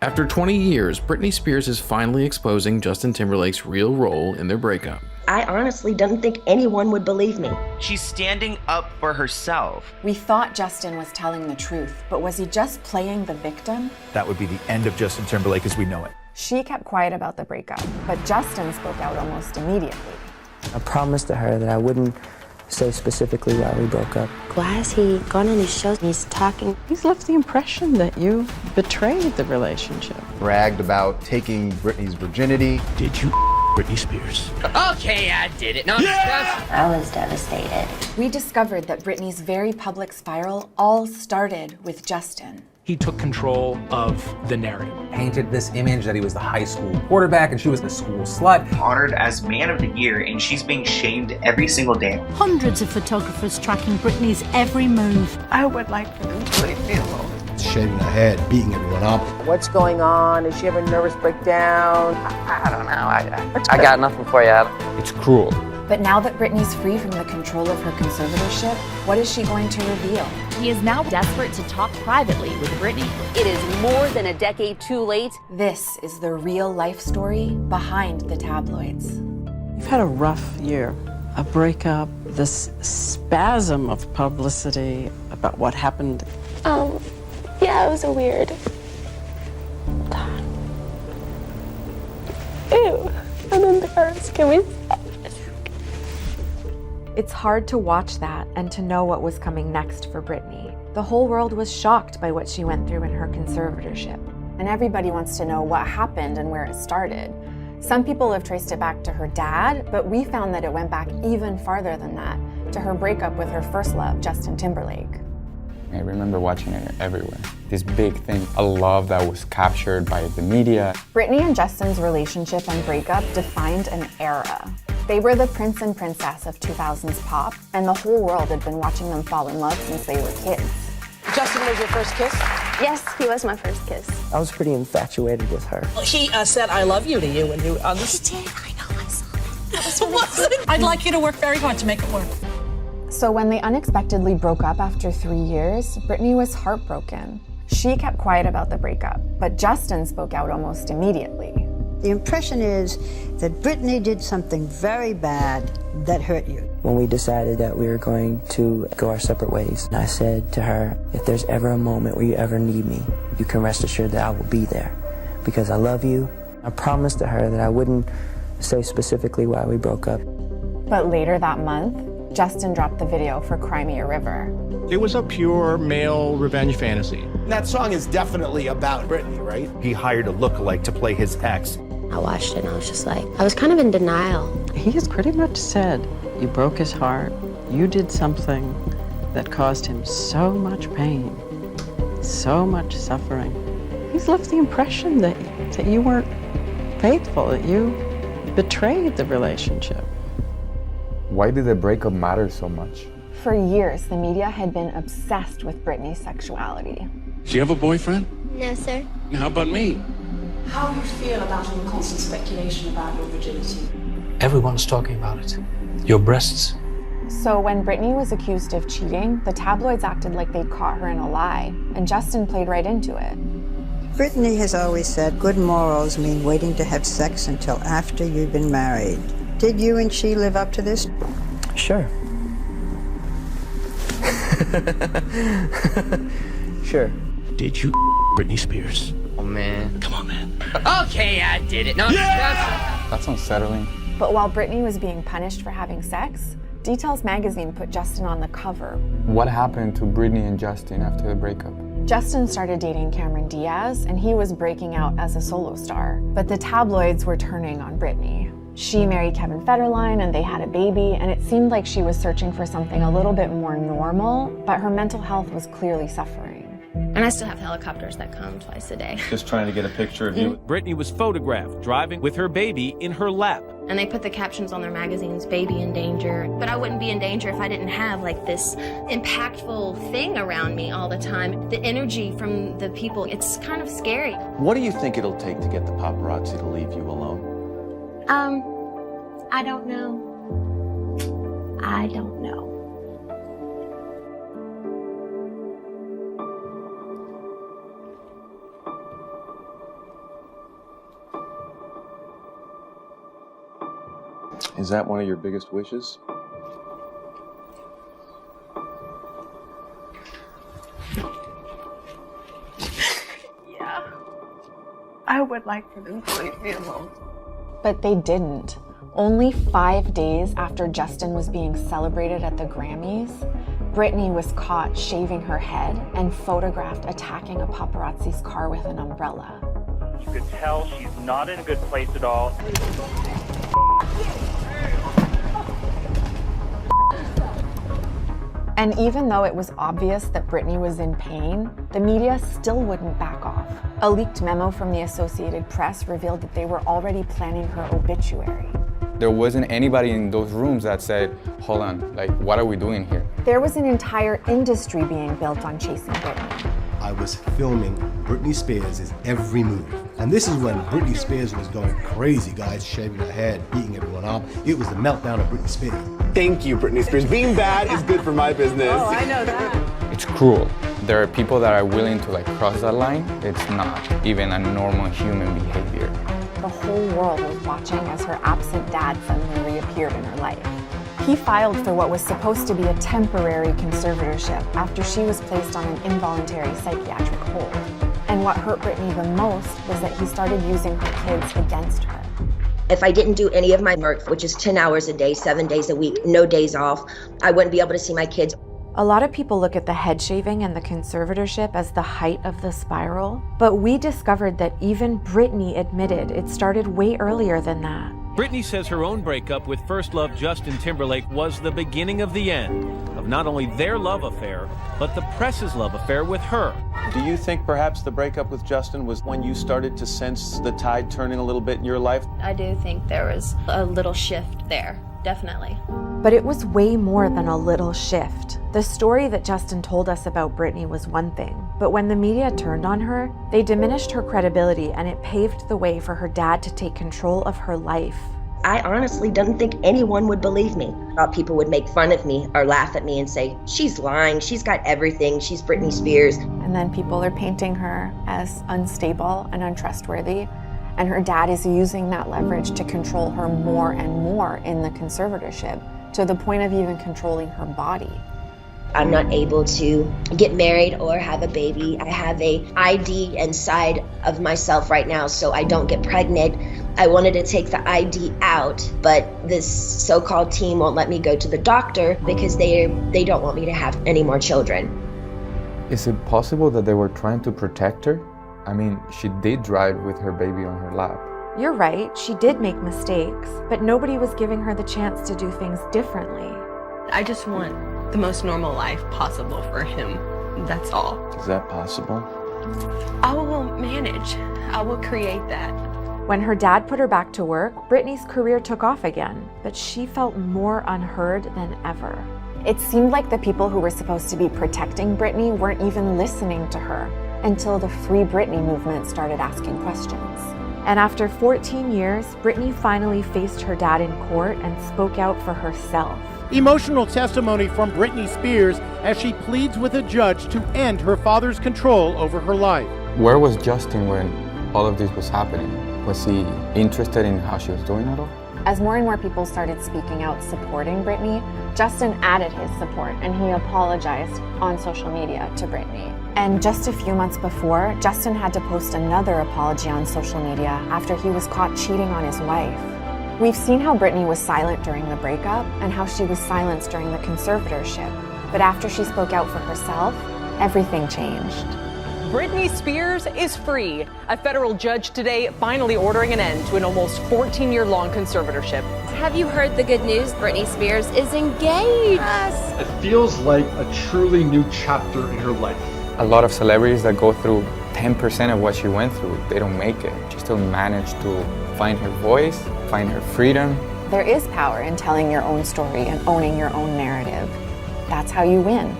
After 20 years, Britney Spears is finally exposing Justin Timberlake's real role in their breakup. I honestly didn't think anyone would believe me. She's standing up for herself. We thought Justin was telling the truth, but was he just playing the victim? That would be the end of Justin Timberlake as we know it. She kept quiet about the breakup, but Justin spoke out almost immediately. I promised to her that I wouldn't say specifically why we broke up. Why has he gone on his shows? He's talking. He's left the impression that you betrayed the relationship. Bragged about taking Britney's virginity. Did you Britney Spears? Okay, I did it. No, I was devastated. We discovered that Britney's very public spiral all started with Justin. He took control of the narrative. Painted this image that he was the high school quarterback and she was the school slut. Honored as Man of the Year, and she's being shamed every single day. Hundreds of photographers tracking Britney's every move. I would like for them to leave me alone. Shaving her head, beating everyone up. What's going on? Is she having a nervous breakdown? I don't know. I got nothing for you, Adam. It's cruel. But now that Britney's free from the control of her conservatorship, what is she going to reveal? He is now desperate to talk privately with Britney. It is more than a decade too late. This is the real life story behind the tabloids. You've had a rough year, a breakup, this spasm of publicity about what happened. Yeah, it was a weird time. Ew, I'm embarrassed. Can we stop? It's hard to watch that and to know what was coming next for Britney. The whole world was shocked by what she went through in her conservatorship. And everybody wants to know what happened and where it started. Some people have traced it back to her dad, but we found that it went back even farther than that, to her breakup with her first love, Justin Timberlake. I remember watching it everywhere. This big thing, a love that was captured by the media. Britney and Justin's relationship and breakup defined an era. They were the prince and princess of 2000s pop, and the whole world had been watching them fall in love since they were kids. Justin was your first kiss? Yes, he was my first kiss. I was pretty infatuated with her. He said I love you to you when you on this. He did, I know, I saw that. I'd like you to work very hard to make it work. So when they unexpectedly broke up after 3 years, Britney was heartbroken. She kept quiet about the breakup, but Justin spoke out almost immediately. The impression is that Britney did something very bad that hurt you. When we decided that we were going to go our separate ways, I said to her, if there's ever a moment where you ever need me, you can rest assured that I will be there because I love you. I promised to her that I wouldn't say specifically why we broke up. But later that month, Justin dropped the video for Cry Me a River. It was a pure male revenge fantasy. That song is definitely about Britney, right? He hired a lookalike to play his ex. I watched it and I was just like, I was kind of in denial. He has pretty much said you broke his heart. You did something that caused him so much pain, so much suffering. He's left the impression that you weren't faithful, that you betrayed the relationship. Why did the breakup matter so much? For years, the media had been obsessed with Britney's sexuality. Do you have a boyfriend? No, sir. How about me? How do you feel about all the constant speculation about your virginity? Everyone's talking about it. Your breasts. So when Britney was accused of cheating, the tabloids acted like they'd caught her in a lie, and Justin played right into it. Britney has always said good morals mean waiting to have sex until after you've been married. Did you and she live up to this? Sure. Sure. Did you Britney Spears? Oh, man. Come on, man. Okay, I did it. No, That's unsettling. But while Britney was being punished for having sex, Details magazine put Justin on the cover. What happened to Britney and Justin after the breakup? Justin started dating Cameron Diaz, and he was breaking out as a solo star. But the tabloids were turning on Britney. She married Kevin Federline, and they had a baby, and it seemed like she was searching for something a little bit more normal, but her mental health was clearly suffering. And I still have helicopters that come twice a day. Just trying to get a picture of you. Britney was photographed driving with her baby in her lap. And they put the captions on their magazines, baby in danger. But I wouldn't be in danger if I didn't have like this impactful thing around me all the time. The energy from the people, it's kind of scary. What do you think it'll take to get the paparazzi to leave you alone? I don't know. I don't know. Is that one of your biggest wishes? Yeah. I would like for them to leave me alone. But they didn't. Only 5 days after Justin was being celebrated at the Grammys, Britney was caught shaving her head and photographed attacking a paparazzi's car with an umbrella. You could tell she's not in a good place at all. And even though it was obvious that Britney was in pain, the media still wouldn't back off. A leaked memo from the Associated Press revealed that they were already planning her obituary. There wasn't anybody in those rooms that said, hold on, like, what are we doing here? There was an entire industry being built on chasing Britney. I was filming Britney Spears' every move. And this is when Britney Spears was going crazy, guys, shaving her head, beating everyone up. It was the meltdown of Britney Spears. Thank you, Britney Spears. Being bad is good for my business. Oh, I know that. It's cruel. There are people that are willing to cross that line. It's not even a normal human behavior. The whole world was watching as her absent dad suddenly reappeared in her life. He filed for what was supposed to be a temporary conservatorship after she was placed on an involuntary psychiatric hold. And what hurt Britney the most was that he started using her kids against her. If I didn't do any of my work, which is 10 hours a day, 7 days a week, no days off, I wouldn't be able to see my kids. A lot of people look at the head shaving and the conservatorship as the height of the spiral, but we discovered that even Britney admitted it started way earlier than that. Britney says her own breakup with first love Justin Timberlake was the beginning of the end of not only their love affair, but the press's love affair with her. Do you think perhaps the breakup with Justin was when you started to sense the tide turning a little bit in your life? I do think there was a little shift there, definitely. But it was way more than a little shift. The story that Justin told us about Britney was one thing, but when the media turned on her, they diminished her credibility and it paved the way for her dad to take control of her life. I honestly didn't think anyone would believe me. People would make fun of me or laugh at me and say, she's lying, she's got everything, she's Britney Spears. And then people are painting her as unstable and untrustworthy, and her dad is using that leverage to control her more and more in the conservatorship, to the point of even controlling her body. I'm not able to get married or have a baby. I have a ID inside of myself right now, so I don't get pregnant. I wanted to take the ID out, but this so-called team won't let me go to the doctor because they don't want me to have any more children. Is it possible that they were trying to protect her? I mean, she did drive with her baby on her lap. You're right, she did make mistakes, but nobody was giving her the chance to do things differently. I just want the most normal life possible for him. That's all. Is that possible? I will manage. I will create that. When her dad put her back to work, Britney's career took off again, but she felt more unheard than ever. It seemed like the people who were supposed to be protecting Britney weren't even listening to her until the Free Britney movement started asking questions. And after 14 years, Britney finally faced her dad in court and spoke out for herself. Emotional testimony from Britney Spears as she pleads with a judge to end her father's control over her life. Where was Justin when all of this was happening? Was he interested in how she was doing at all? As more and more people started speaking out supporting Britney, Justin added his support and he apologized on social media to Britney. And just a few months before, Justin had to post another apology on social media after he was caught cheating on his wife. We've seen how Britney was silent during the breakup and how she was silenced during the conservatorship. But after she spoke out for herself, everything changed. Britney Spears is free. A federal judge today finally ordering an end to an almost 14-year-long conservatorship. Have you heard the good news? Britney Spears is engaged. Yes. It feels like a truly new chapter in her life. A lot of celebrities that go through 10% of what she went through, they don't make it. She still managed to find her voice, find her freedom. There is power in telling your own story and owning your own narrative. That's how you win.